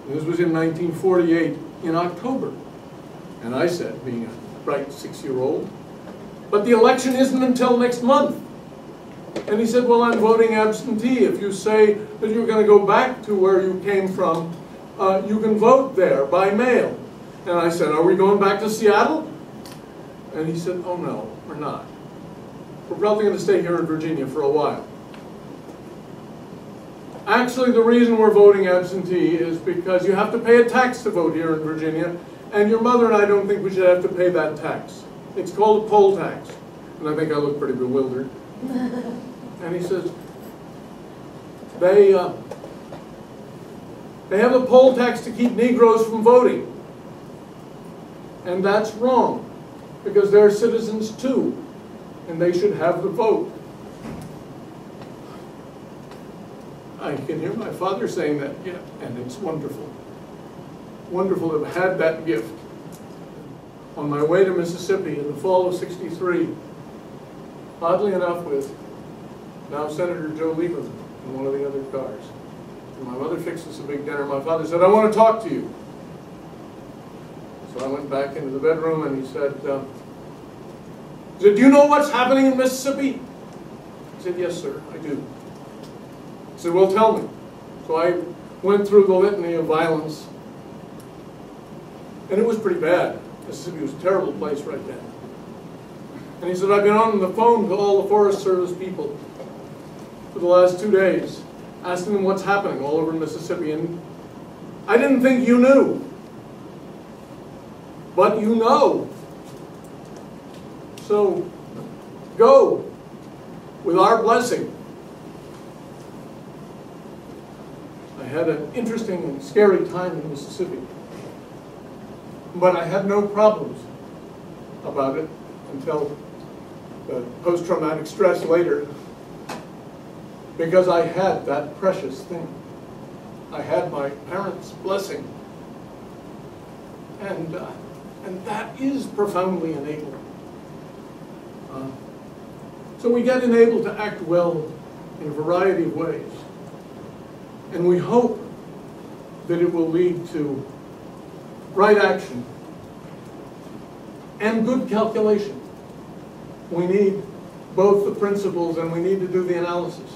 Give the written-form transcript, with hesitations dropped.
And this was in 1948 in October. And I said, being a bright 6-year-old, but the election isn't until next month. And he said, well, I'm voting absentee. If you say that you're going to go back to where you came from, you can vote there by mail. And I said, are we going back to Seattle? And he said, oh no, we're not. We're probably going to stay here in Virginia for a while. Actually, the reason we're voting absentee is because you have to pay a tax to vote here in Virginia, and your mother and I don't think we should have to pay that tax. It's called a poll tax. And I think I look pretty bewildered. And he says, they have a poll tax to keep Negroes from voting. And that's wrong, because they're citizens too, and they should have the vote. I can hear my father saying that, yeah, and it's wonderful. Wonderful to have had that gift. On my way to Mississippi in the fall of '63, oddly enough with now Senator Joe Lieberman in one of the other cars. And my mother fixed us a big dinner. My father said, I want to talk to you. So I went back into the bedroom and he said, do you know what's happening in Mississippi? I said, yes, sir, I do. He said, well, tell me. So I went through the litany of violence, and it was pretty bad. Mississippi was a terrible place right then. And he said, I've been on the phone to all the Forest Service people for the last 2 days, asking them what's happening all over Mississippi, and I didn't think you knew. But you know. So go with our blessing. I had an interesting and scary time in Mississippi, but I had no problems about it until the post-traumatic stress later, because I had that precious thing. I had my parents' blessing, and that is profoundly enabling. So we get enabled to act well in a variety of ways. And we hope that it will lead to right action and good calculation. We need both the principles and we need to do the analysis.